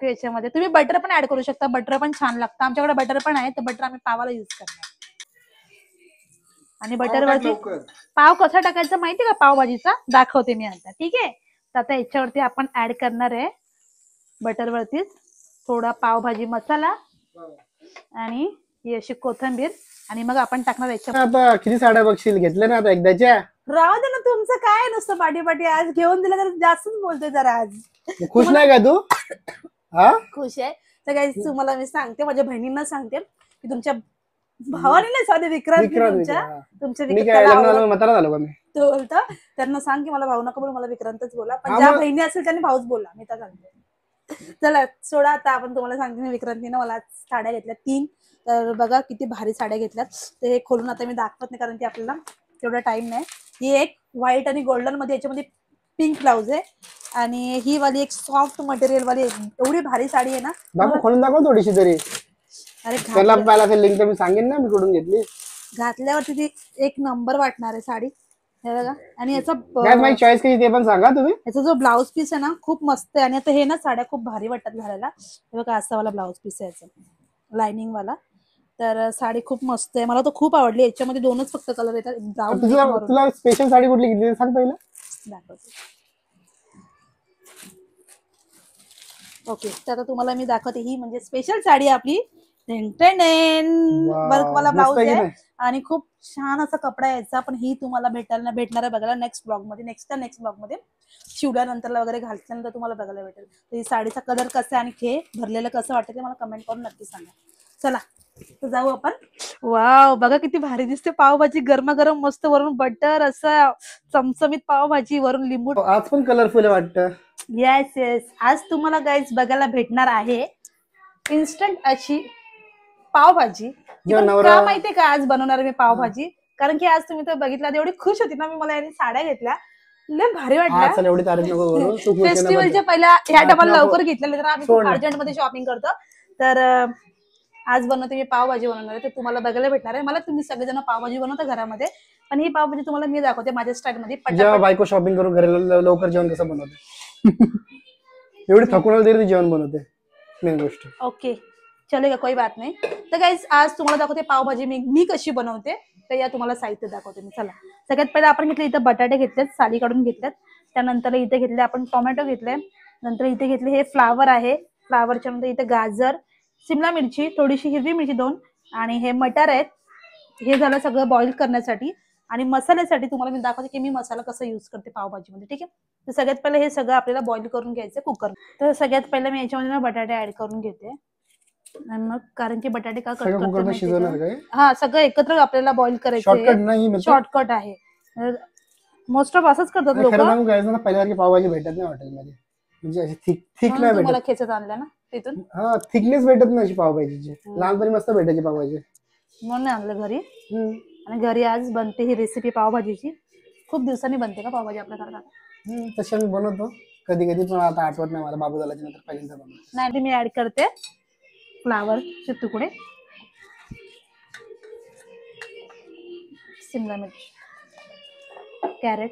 याच्यामध्ये तुम्ही बटर पण ऍड करू शकता, बटर पण छान लागतं. आमच्याकडे बटर पण आहे, तर बटर आम्ही पावाला युज करणार. आणि बटर वरती पाव कसा टाकायचा माहिती का पावभाजीचा, दाखवते मी आता. ठीक आहे, तर आता याच्यावरती आपण ऍड करणार आहे बटर वरती थोडा पावभाजी मसाला आणि ही अशी कोथिंबीर, आणि मग आपण टाकणार याच्यात. आता किती साड्या बघशील घेतल्या ना आता एकदाच्या. राहू दे ना, तुमचं काय नुसतं पाठी पाठी आज घेऊन दिलं तर जास्तच बोलतोय जरा आज. खुश नाही का तू? हा खुश आहे. तर काही तुम्हाला मी सांगते, माझ्या बहिणींना सांगते की तुमच्या भावाने नाही सॉरी विक्रांत तुमच्या म्हातारा झालो का मी. तो बोलतो त्यांना सांग की मला भाऊ नका बोलू, मला विक्रांतच बोला. पण ज्या बहिणी असेल त्यांनी भाऊच बोला, मी तर सांगते. चला सोडा, आता आपण तुम्हाला सांगते मी विक्रांतीनं मला साड्या घेतल्या 3. तर बघा किती भारी साड्या घेतल्यात. तर हे खोलून आता मी दाखवत नाही कारण की आपल्याला तेवढा टाइम नाही. ही एक व्हाईट आणि गोल्डन मध्ये, याच्यामध्ये पिंक ब्लाउज आहे, आणि ही वाली एक सॉफ्ट मटेरियल वाली एवढी भारी साडी आहे ना. दाखव, खोलून दाखव थोडीशी तरी. अरे त्याला पहिला लिंक तर मी सांगेन ना मी कुठून घेतली. घातल्यावरती ती एक नंबर वाटणार आहे साडी. हे बघा, आणि याचा माझी चॉईस कशी ते पण सांगा तुम्ही. याचा जो ब्लाउज पीस आहे ना खूप मस्त आहे, आणि आता हे ना साड्या खूप भारी वाटतात घालायला. हे बघा असा वाला ब्लाउज पीस आहे याचा, लाइनिंग वाला. तर साडी खूप मस्त आहे, मला तर खूप आवडली. याच्यामध्ये 2च फक्त कलर येतात, ब्राऊन. तुला स्पेशल साडी कुठली घेतली सांग पहिला. दाखवते. ओके, तर आता तुम्हाला मी दाखवते. ही म्हणजे स्पेशल साडी आपली, वर्कवाला ब्लाउज आहे आणि खूप छान असा कपडा यायचा. पण ही तुम्हाला भेटणार आहे बघायला नेक्स्ट ब्लॉग मध्ये, नेक्स्ट ब्लॉग मध्ये शिवल्यानंतर वगैरे घातल्यानंतर तुम्हाला बघायला भेटेल. तर ही साडीचा कलर कसा आहे आणि हे भरलेलं कसं वाटतं ते मला कमेंट करून नक्की सांगा. चला तर जाऊ आपण. वाव, बघा किती भारी दिसते पावभाजी, गरमागरम मस्त, वरून बटर असं चमचमीत पावभाजी, वरून लिंबू. आज पण कलरफुल वाटतं. येस येस, आज तुम्हाला गाईज बघायला भेटणार आहे इन्स्टंट अशी पावभाजी. का माहितीये का आज बनवणार मी पावभाजी, कारण की आज तुम्ही तर बघितलं एवढी खुश होती ना मी, मला यांनी साड्या घेतल्या, लय भारी वाटल्या. फेस्टिवलच्या पहिल्या ह्या डबल लवकर घेतलेल्या, तर आम्ही खूप अर्जंट मध्ये शॉपिंग करतो. तर आज बनवते मी पावभाजी बनवणार आहे, ते तुम्हाला बघायला भेटणार आहे. मला तुम्ही सगळेजण पावभाजी बनवता घरामध्ये, पण ही पावभाजी तुम्हाला मी दाखवते माझ्या स्टाईल मध्ये. जेव्हा बायको शॉपिंग करून घराला लवकर जेवण कसं बनवते, एवढी थकून तरी जेवण बनवते मेन गोष्ट. ओके चलेगा, कोई बात नाही. तर गाईज आज तुम्हाला दाखवते पावभाजी मी कशी बनवते. तर या तुम्हाला साहित्य दाखवते मी. चला, सगळ्यात पहिले आपण घेतले इथं बटाटे घेतलेत, साली काढून घेतल्यात. त्यानंतर इथे घेतले आपण टोमॅटो घेतले. नंतर इथे घेतले हे फ्लावर आहे, फ्लावरच्या नंतर इथे गाजर, शिमला मिरची, थोडीशी हिरवी मिरची 2, आणि हे मटर आहेत. हे झालं सगळं बॉईल करण्यासाठी. आणि मसाल्यासाठी तुम्हाला मी दाखवते की मी मसाला कसा युज करते पावभाजीमध्ये. ठीक आहे, तर सगळ्यात पहिले हे सगळं आपल्याला बॉईल करून घ्यायचं कुकर. तर सगळ्यात पहिले मी याच्यामध्ये बटाटे ऍड करून घेते. मग कारण की बटाटे का कट करतो, हा सगळं एकत्र आपल्याला बॉईल करायचं. शॉर्टकट आहे, मोस्ट ऑफ असंच करतात लोक. पहिल्यासारखी पावभाजी भेटत नाही हॉटेलमध्ये, म्हणजे अशी थिक नाही भेटत. मला खेचत आणलं ना तिथून. हा, थिकनेस भेटत नाही अशी पावभाजीची. लहानपणी मस्त भेटायची पावभाजी, म्हणून आणलं घरी. आणि घरी आज बनते ही रेसिपी पावभाजीची. खूप दिवसांनी बनते का पावभाजी आपल्या घरात? तशी मी बनवतो कधी कधी, पण आता आठवत नाही मला. बाबू झाल्याच्या नंतर पहिल्यांदा बनवतो. नाही, मी ऍड करते फ्लावरचे तुकडे, शिमला मिर्च, कॅरेट,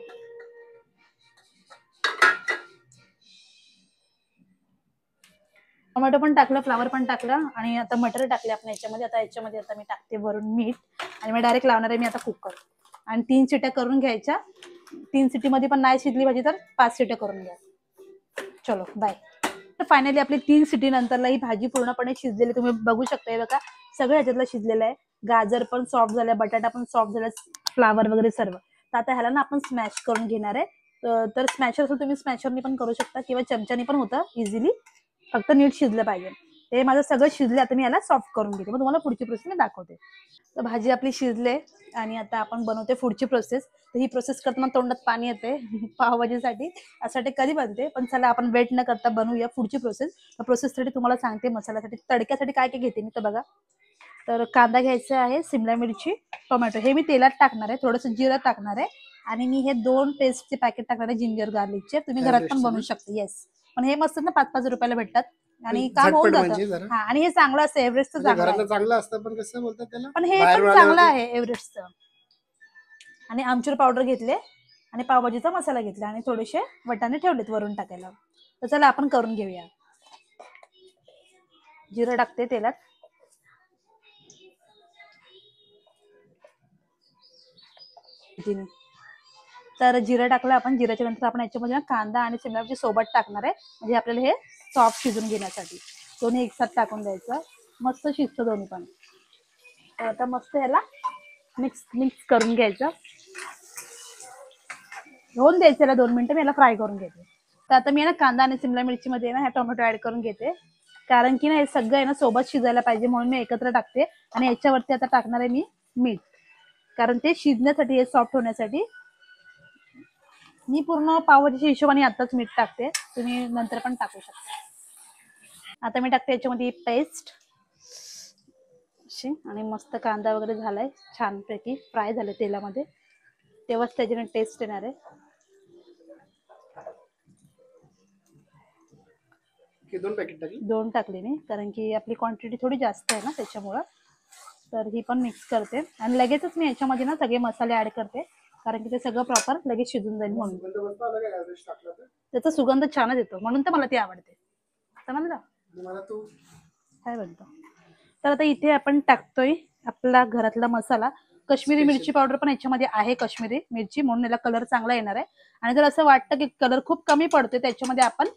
टोमॅटो पण टाकलं, फ्लावर पण टाकलं, आणि आता मटर टाकले आपण याच्यामध्ये. आता याच्यामध्ये आता मी टाकते वरून मीठ, आणि मी डायरेक्ट लावणार आहे मी आता कुकर. आणि 3 शिट्या करून घ्यायच्या. 3 शिट्टीमध्ये पण नाही शिजली भाजी तर 5 शिट्या करून घ्या. चलो बाय. तर फायनली आपली 3 शिट्टी नंतरला ही भाजी पूर्णपणे शिजलेली तुम्ही बघू शकता. बघा सगळं ह्याच्यातलं शिजलेलं आहे. गाजर पण सॉफ्ट झालं, बटाटा पण सॉफ्ट झाला, फ्लावर वगैरे सर्व. तर आता ह्याला ना आपण स्मॅश करून घेणार आहे. तर स्मॅशर असेल तुम्ही स्मॅशरनी पण करू शकता, किंवा चमच्यानी पण होतं इझिली, फक्त नीट शिजलं पाहिजे. ते माझं सगळं शिजले, आता मी याला सॉफ्ट करून घेते, मग तुम्हाला पुढची प्रोसेस मी दाखवते. तर भाजी आपली शिजले आणि आता आपण बनवते पुढची प्रोसेस. तर ही प्रोसेस करताना तोंडात पाणी येते पावभाजीसाठी, यासाठी कधी बनते. पण चला आपण वेट न करता बनवूया पुढची प्रोसेस. तर प्रोसेससाठी तुम्हाला सांगते. मसाल्यासाठी तडक्यासाठी काय काय घेते मी तर बघा. तर कांदा घ्यायचा आहे, शिमला मिरची, टोमॅटो हे मी तेलात टाकणार आहे, थोडंसं जिरं टाकणार आहे, आणि मी हे 2 पेस्टचे पॅकेट टाकणार आहे जिंजर गार्लिकचे. तुम्ही घरात पण बनवू शकता. येस, पण हे मस्त ना 5-5 रुपयाला भेटतात आणि काम होऊन जातं. हा, आणि हे चांगलं असतं, एव्हरेस्टचं चांगलं असतं. पण कसं बोलतात त्याला, पण हे पण चांगलं आहे एव्हरेस्टचं. आणि आमचूर पावडर घेतले, आणि पावभाजीचा मसाला घेतला, आणि थोडेसे वटाणे ठेवलेत वरून टाकायला. तर चला आपण करून घेऊया. जिरं टाकते तेलात. तर जिरं टाकलं आपण. जिऱ्याच्या नंतर आपण याच्यामध्ये कांदा आणि शिमला मिरची सोबत टाकणार आहे, म्हणजे आपल्याला हे सॉफ्ट शिजून घेण्यासाठी. दोन्ही एकसाथ टाकून द्यायचं. मस्त शिजतं दोन्ही पण. तर आता मस्त याला मिक्स करून घ्यायचं. होऊन द्यायचं याला 2 मिनिटं. मी याला फ्राय करून घेते. तर आता मी ना कांदा आणि शिमला मिरची मध्ये ना टोमॅटो ऍड करून घेते, कारण की ना हे सगळं आहे ना सोबत शिजायला पाहिजे, म्हणून मी एकत्र टाकते. आणि याच्यावरती आता टाकणार आहे मी मीठ, कारण ते शिजण्यासाठी, हे सॉफ्ट होण्यासाठी. मी पूर्ण पावभाजीच्या हिशोबाने आताच मीठ टाकते, तुम्ही नंतर पण टाकू शकता. आता मी टाकते याच्यामध्ये पेस्ट अशी. आणि मस्त कांदा वगैरे झालाय छानपैकी फ्राय झाले तेलामध्ये, तेव्हाच त्याच्याने टेस्ट येणार आहे. 2 पॅकेट टाकली. 2 टाकले मी, कारण की आपली क्वांटिटी थोडी जास्त आहे ना त्याच्यामुळं. तर ही पण मिक्स करते आणि लगेचच मी याच्यामध्ये ना सगळे मसाले ऍड करते, कारण की ते सगळं प्रॉपर लगेच शिजून जाईल म्हणून. त्याचा सुगंध छानच येतो, म्हणून तर मला ती आवडते. समजलं काय म्हणतो. तर आता इथे आपण टाकतोय आपला घरातला मसाला. काश्मीरी मिरची पावडर पण याच्यामध्ये आहे, काश्मीरी मिरची, म्हणून याला कलर चांगला येणार आहे. आणि जर असं वाटतं की कलर खूप कमी पडतोय, त्याच्यामध्ये आपण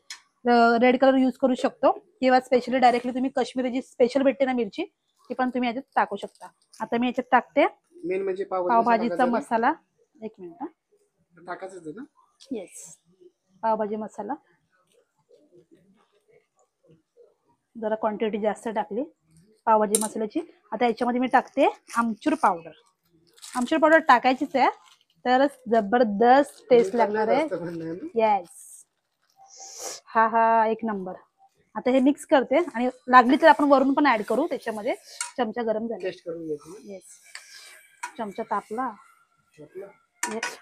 रेड कलर यूज करू शकतो, किंवा स्पेशली डायरेक्टली तुम्ही काश्मीरी जी स्पेशल भेटते ना मिरची, ती पण तुम्ही याच्यात टाकू शकता. आता मी याच्यात टाकते मेन म्हणजे पावभाजीचा मसाला. 1 मिनिट टाकायचं ना. येस, पावभाजी मसाला जरा क्वांटिटी जास्त टाकली पावभाजी मसाल्याची. आता याच्यामध्ये मी टाकते आमचूर पावडर. आमचूर पावडर टाकायचीच आहे, तरच जबरदस्त टेस्ट लागणार आहे. येस, हा हा एक नंबर. आता हे मिक्स करते, आणि लागली तर आपण वरून पण ऍड करू त्याच्यामध्ये. चमचा गरम झाला. येस, चमचा तापला.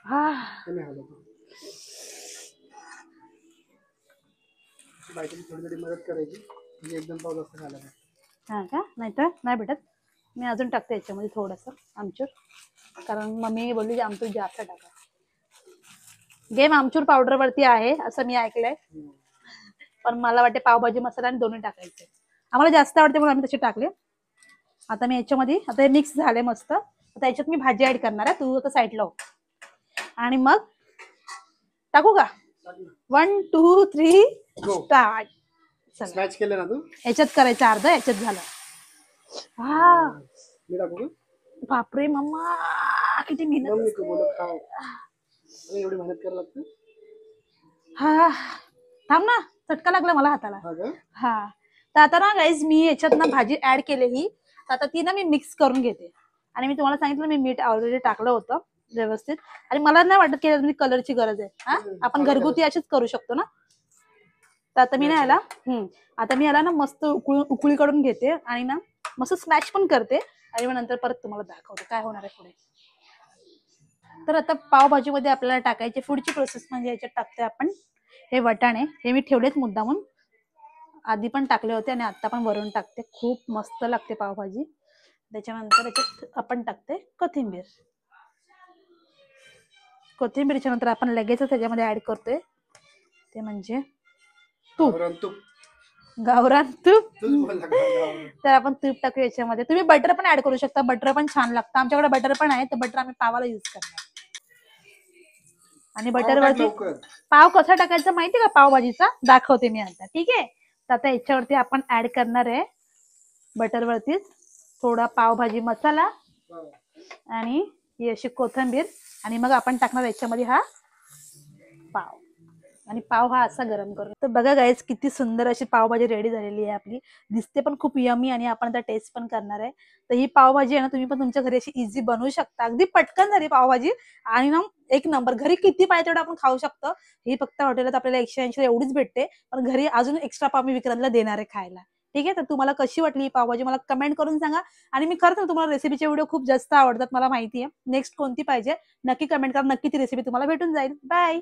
हा, थोडी मदत करायची, म्हणजे एकदम पाव जास्त खायला. हा का, नाहीतर नाही भेटत. मी अजून टाकते याच्यामध्ये थोडंसं आमचूर, कारण मम्मी बोलली आमचूर जास्त टाका. गेम आमचूर पावडर वरती आहे असं मी ऐकलंय, पण मला वाटते पावभाजी मसाला आणि दोन्ही टाकायचे. आम्हाला जास्त आवडते म्हणून आम्ही तसे टाकले. आता मी याच्यामध्ये, आता हे मिक्स झाले मस्त. आता याच्यात मी भाजी ऍड करणार आहे. तू आता साईडला हो, आणि मग टाकू का? 1 2 3 स्टार्ट. स्मॅश केलं ना तू? याच्यात करायचं अर्ध, याच्यात झालं. हा, मी टाकू? बापरे मम्मा, किती मेहनत. एवढी मेहनत करायला लागते. हा, थांब ना, चटका लागला मला हाताला. हा, तर आता ना गाईज मी याच्यात ना भाजी ऍड केलेली. आता ती ना मी मिक्स करून घेते. आणि मी तुम्हाला सांगितलं मी मीठ ऑलरेडी टाकलं होतं व्यवस्थित. आणि मला नाही वाटत की कलरची गरज आहे. हा, आपण घरगुती अशीच करू शकतो ना. तर आता मी ना याला आता मी याला ना मस्त उकळी काढून घेते, आणि ना मस्त स्मॅश पण करते, आणि मग नंतर परत तुम्हाला दाखवते काय होणार आहे पुढे. तर आता पावभाजीमध्ये आपल्याला टाकायची पुढची प्रोसेस म्हणजे याच्यात टाकते आपण हे वटाणे. हे मी ठेवलेच मुद्दामून, आधी पण टाकले होते आणि आता पण वरून टाकते. खूप मस्त लागते पावभाजी. त्याच्यानंतर याच्यात आपण टाकते कोथिंबीर. कोथिंबीरच्या नंतर आपण लगेचच त्याच्यामध्ये ऍड करतोय ते म्हणजे तूप. गावरान तूप. तर आपण तूप टाकू याच्यामध्ये. तुम्ही बटर पण ऍड करू शकता, बटर पण छान लागतं. आमच्याकडे बटर पण आहे, तर बटर आम्ही पावाला युज करणार. आणि बटर वरती पाव कसा टाकायचा माहितीये का पावभाजीचा, दाखवते मी आता. ठीक आहे, तर आता याच्यावरती आपण ऍड करणार आहे बटर वरतीच थोडा पावभाजी मसाला आणि ही अशी कोथिंबीर, आणि मग आपण टाकणार याच्यामध्ये हा पाव. आणि पाव हा असा गरम करून. तर बघा गाईज, किती सुंदर अशी पावभाजी रेडी झालेली आहे आपली. दिसते पण खूप यमी, आणि आपण आता टेस्ट पण करणार आहे. तर ही पावभाजी आहे ना, तुम्ही पण तुमच्या घरी अशी इझी बनवू शकता. अगदी पटकन झाली पावभाजी, आणि ना एक नंबर. घरी किती पाहिजे तेवढं आपण खाऊ शकतो. ही फक्त हॉटेलात आपल्याला 180 एवढीच भेटते, पण घरी अजून एक्स्ट्रा पाव मी विक्रांतला देणार आहे खायला. ठीक आहे, तर तुम्हाला कशी वाटली ही पावभाजी मला कमेंट करून सांगा. आणि मी खरंच तुम्हाला रेसिपीचे व्हिडिओ खूप जास्त आवडतात, मला माहिती आहे. नेक्स्ट कोणती पाहिजे नक्की कमेंट करा, नक्की ती रेसिपी तुम्हाला भेटून जाईल. बाय.